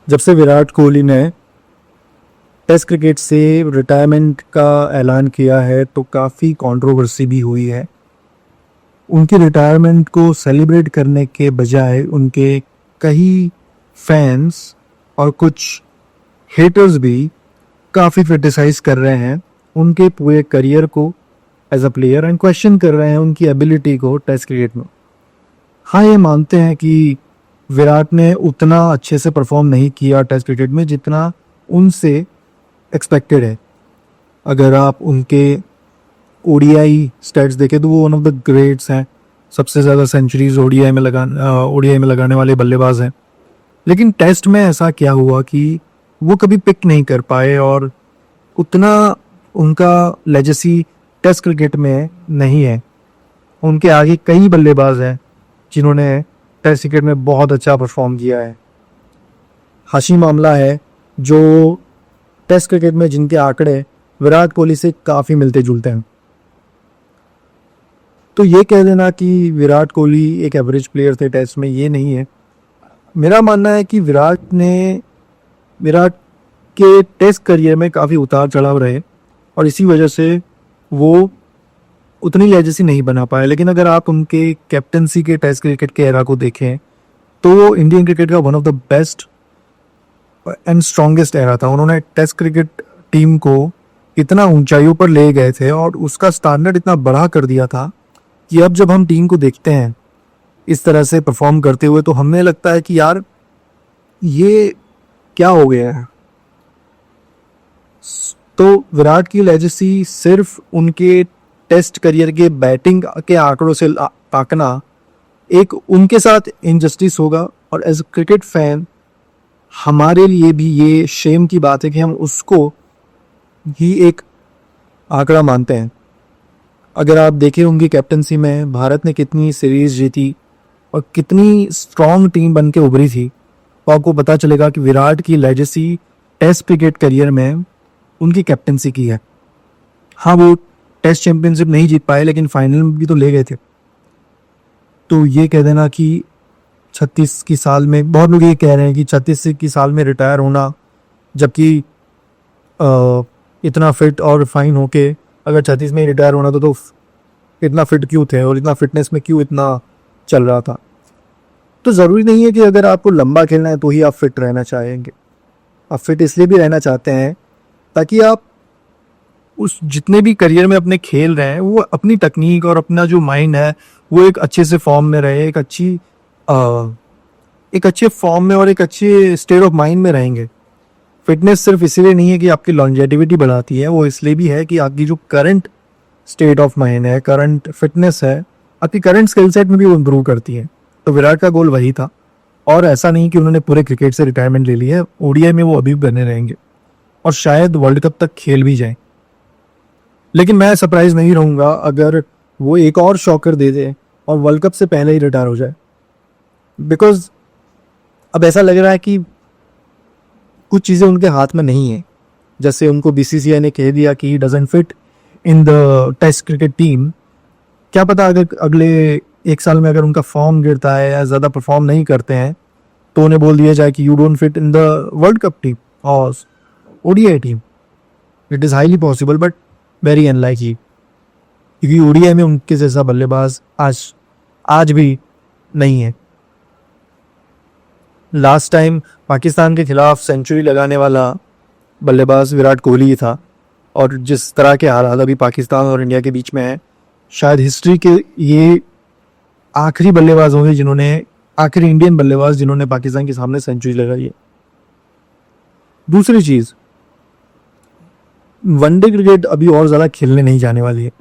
जब से विराट कोहली ने टेस्ट क्रिकेट से रिटायरमेंट का ऐलान किया है तो काफ़ी कंट्रोवर्सी भी हुई है। उनके रिटायरमेंट को सेलिब्रेट करने के बजाय उनके कई फैंस और कुछ हेटर्स भी काफ़ी क्रिटिसाइज कर रहे हैं उनके पूरे करियर को as a player and question कर रहे हैं उनकी एबिलिटी को टेस्ट क्रिकेट में। हाँ, ये मानते हैं कि विराट ने उतना अच्छे से परफॉर्म नहीं किया टेस्ट क्रिकेट में जितना उनसे एक्सपेक्टेड है। अगर आप उनके ओडीआई स्टैट्स देखें तो वो वन ऑफ द ग्रेट्स हैं, सबसे ज़्यादा सेंचुरीज ओडीआई में लगाने वाले बल्लेबाज हैं। लेकिन टेस्ट में ऐसा क्या हुआ कि वो कभी पिक नहीं कर पाए और उतना उनका लेजेसी टेस्ट क्रिकेट में नहीं है। उनके आगे कई बल्लेबाज हैं जिन्होंने टेस्ट क्रिकेट में बहुत अच्छा परफॉर्म किया है। हाशिम आमला है जो टेस्ट क्रिकेट में जिनके आंकड़े विराट कोहली से काफ़ी मिलते जुलते हैं। तो ये कह देना कि विराट कोहली एक एवरेज प्लेयर थे टेस्ट में, ये नहीं है। मेरा मानना है कि विराट के टेस्ट करियर में काफ़ी उतार चढ़ाव रहे और इसी वजह से वो उतनी लेजेसी नहीं बना पाए। लेकिन अगर आप उनके कैप्टनसी के टेस्ट क्रिकेट के एरा को देखें तो इंडियन क्रिकेट का one of the best and strongest era था। उन्होंने टेस्ट क्रिकेट टीम को इतना ऊंचाइयों पर ले गए थे और उसका स्टैंडर्ड इतना बढ़ा कर दिया था कि अब जब हम टीम को देखते हैं इस तरह से परफॉर्म करते हुए तो हमें लगता है कि यार ये क्या हो गया है। तो विराट की लेजेसी सिर्फ उनके टेस्ट करियर के बैटिंग के आंकड़ों से ताकना एक उनके साथ इनजस्टिस होगा और एज अ क्रिकेट फैन हमारे लिए भी ये शेम की बात है कि हम उसको ही एक आंकड़ा मानते हैं। अगर आप देखें उनकी कैप्टनसी में भारत ने कितनी सीरीज जीती और कितनी स्ट्रॉन्ग टीम बन के उभरी थी तो आपको पता चलेगा कि विराट की लेजेसी टेस्ट क्रिकेट करियर में उनकी कैप्टनसी की है। हाँ, वो टेस्ट चैंपियनशिप नहीं जीत पाए लेकिन फाइनल में भी तो ले गए थे। तो ये कह देना कि 36 की साल में, बहुत लोग ये कह रहे हैं कि 36 की साल में रिटायर होना, जबकि इतना फिट और फाइन होके अगर 36 में ही रिटायर होना तो इतना फिट क्यों थे और इतना फिटनेस में क्यों इतना चल रहा था। तो ज़रूरी नहीं है कि अगर आपको लंबा खेलना है तो ही आप फिट रहना चाहेंगे। आप फिट इसलिए भी रहना चाहते हैं ताकि आप उस जितने भी करियर में अपने खेल रहे हैं वो अपनी टेक्निक और अपना जो माइंड है वो एक अच्छे से फॉर्म में रहे, एक अच्छे फॉर्म में और एक अच्छे स्टेट ऑफ माइंड में रहेंगे। फिटनेस सिर्फ इसीलिए नहीं है कि आपकी लॉन्जेटिविटी बढ़ाती है, वो इसलिए भी है कि आपकी जो करंट स्टेट ऑफ माइंड है, करंट फिटनेस है, आपकी करंट स्किल सेट में भी वो इम्प्रूव करती है। तो विराट का गोल वही था और ऐसा नहीं कि उन्होंने पूरे क्रिकेट से रिटायरमेंट ले ली है। ओडीआई में वो अभी भी बने रहेंगे और शायद वर्ल्ड कप तक खेल भी जाए। लेकिन मैं सरप्राइज नहीं रहूँगा अगर वो एक और शॉकर दे दे और वर्ल्ड कप से पहले ही रिटायर हो जाए, बिकॉज अब ऐसा लग रहा है कि कुछ चीज़ें उनके हाथ में नहीं है। जैसे उनको बीसीसीआई ने कह दिया कि he doesn't fit in the test cricket team. क्या पता अगर अगले एक साल में अगर उनका फॉर्म गिरता है या ज़्यादा परफॉर्म नहीं करते हैं तो उन्हें बोल दिया जाए कि you don't fit in the world cup team और ODI team. It is highly possible but very unlikely, क्योंकि ओडीआई में उनके जैसा बल्लेबाज आज भी नहीं है। लास्ट टाइम पाकिस्तान के खिलाफ सेंचुरी लगाने वाला बल्लेबाज विराट कोहली ही था और जिस तरह के हालात अभी पाकिस्तान और इंडिया के बीच में है, शायद हिस्ट्री के ये आखिरी बल्लेबाज होंगे जिन्होंने, आखिरी इंडियन बल्लेबाज जिन्होंने पाकिस्तान के सामने सेंचुरी लगाई है। दूसरी चीज़, वनडे क्रिकेट अभी और ज़्यादा खेलने नहीं जाने वाली है।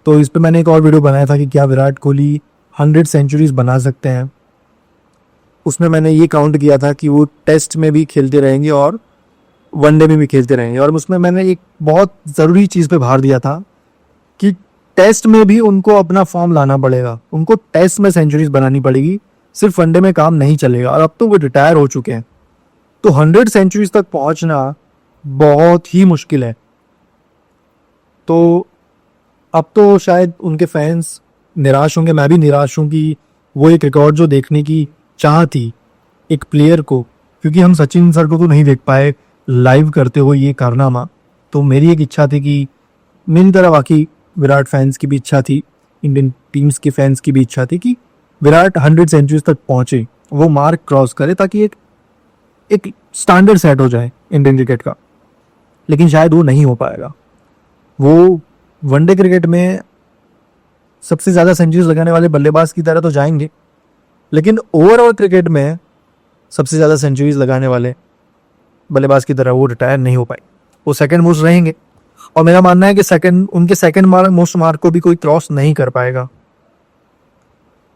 तो इस पर मैंने एक और वीडियो बनाया था कि क्या विराट कोहली 100 सेंचुरीज बना सकते हैं। उसमें मैंने ये काउंट किया था कि वो टेस्ट में भी खेलते रहेंगे और वनडे में भी खेलते रहेंगे, और उसमें मैंने एक बहुत ज़रूरी चीज़ पे भार दिया था कि टेस्ट में भी उनको अपना फॉर्म लाना पड़ेगा, उनको टेस्ट में सेंचुरीज बनानी पड़ेगी, सिर्फ वनडे में काम नहीं चलेगा। और अब तो वो रिटायर हो चुके हैं, तो 100 सेंचुरीज तक पहुंचना बहुत ही मुश्किल है। तो अब तो शायद उनके फैंस निराश होंगे, मैं भी निराश हूँ कि वो एक रिकॉर्ड जो देखने की चाह थी एक प्लेयर को क्योंकि हम सचिन सर को तो नहीं देख पाए लाइव करते हुए ये कारनामा, तो मेरी एक इच्छा थी कि मेरी तरह बाकी विराट फैंस की भी इच्छा थी, इंडियन टीम्स के फैंस की भी इच्छा थी कि विराट 100 सेंचुरीज तक पहुंचे, वो मार्क क्रॉस करे, ताकि एक स्टैंडर्ड सेट हो जाए इंडियन क्रिकेट का। लेकिन शायद वो नहीं हो पाएगा। वो वनडे क्रिकेट में सबसे ज़्यादा सेंचुरीज लगाने वाले बल्लेबाज की तरह तो जाएंगे, लेकिन ओवरऑल क्रिकेट में सबसे ज़्यादा सेंचुरीज लगाने वाले बल्लेबाज की तरह वो रिटायर नहीं हो पाए। वो सेकंड मोस्ट रहेंगे, और मेरा मानना है कि उनके सेकंड मोस्ट मार्क को भी कोई क्रॉस नहीं कर पाएगा।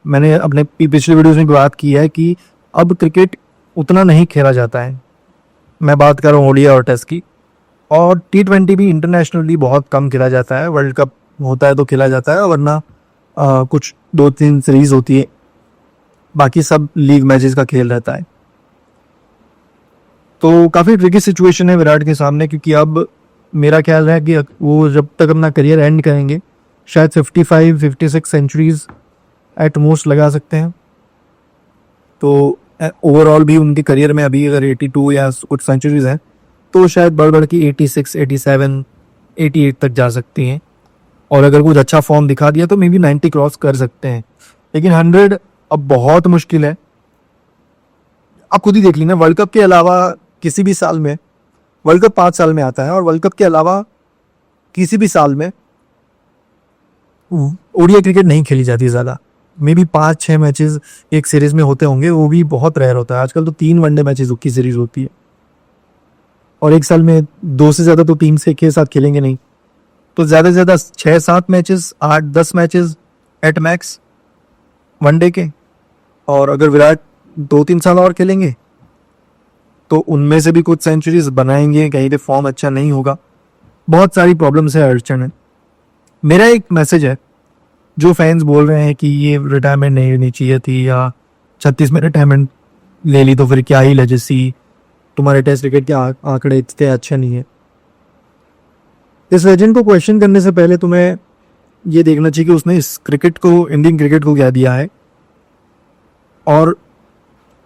मैंने अपने पिछले वीडियोस में बात की है कि अब क्रिकेट उतना नहीं खेला जाता है। मैं बात कर रहा हूँ ओडीआई और टेस्ट की, और T20 भी इंटरनेशनली बहुत कम खेला जाता है। वर्ल्ड कप होता है तो खेला जाता है, वरना कुछ 2-3 सीरीज होती है, बाकी सब लीग मैचेस का खेल रहता है। तो काफ़ी ट्रिकी सिचुएशन है विराट के सामने, क्योंकि अब मेरा ख्याल है कि वो जब तक अपना करियर एंड करेंगे शायद 55-56 सेंचुरीज एट मोस्ट लगा सकते हैं। तो ओवरऑल भी उनके करियर में अभी अगर 82 या कुछ सेंचुरीज हैं, तो शायद बढ़ बढ़ की 86, 87, 88 तक जा सकती हैं, और अगर कुछ अच्छा फॉर्म दिखा दिया तो मे बी 90 क्रॉस कर सकते हैं। लेकिन 100 अब बहुत मुश्किल है। आप खुद ही देख लीजिए, वर्ल्ड कप के अलावा किसी भी साल में, वर्ल्ड कप 5 साल में आता है, और वर्ल्ड कप के अलावा किसी भी साल में ओडीआई क्रिकेट नहीं खेली जाती ज़्यादा। मे बी 5-6 मैचेस एक सीरीज में होते होंगे, वो भी बहुत रेयर होता है। आजकल तो 3 वनडे मैचेस की सीरीज होती है, और एक साल में 2 से ज़्यादा तो टीम्स एक ही साथ खेलेंगे नहीं, तो ज़्यादा से ज़्यादा 6-7 matches, 8-10 matches at max one day के। और अगर विराट 2-3 साल और खेलेंगे तो उनमें से भी कुछ सेंचुरीज बनाएंगे, कहीं पे फॉर्म अच्छा नहीं होगा, बहुत सारी प्रॉब्लम्स है, अड़चन है। मेरा एक मैसेज है, जो फैंस बोल रहे हैं कि ये रिटायरमेंट नहीं लेनी चाहिए थी, या 36 में रिटायरमेंट ले ली तो फिर क्या ही लेजेसी, तुम्हारे टेस्ट क्रिकेट के आंकड़े इतने अच्छे नहीं है। इस लेजेंड को क्वेश्चन करने से पहले तुम्हें ये देखना चाहिए कि उसने इस क्रिकेट को, इंडियन क्रिकेट को क्या दिया है, और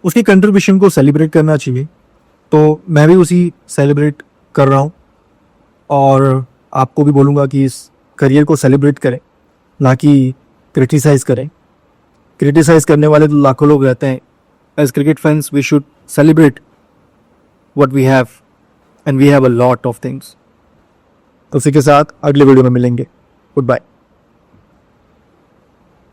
उसकी कंट्रीब्यूशन को सेलिब्रेट करना चाहिए। तो मैं भी उसी सेलिब्रेट कर रहा हूँ, और आपको भी बोलूँगा कि इस करियर को सेलिब्रेट करें, ना कि क्रिटिसाइज़ करें। क्रिटिसाइज़ करने वाले तो लाखों लोग रहते हैं। As cricket fans we should celebrate what we have, and we have a lot of things। उसी के साथ अगले वीडियो में मिलेंगे। Good bye.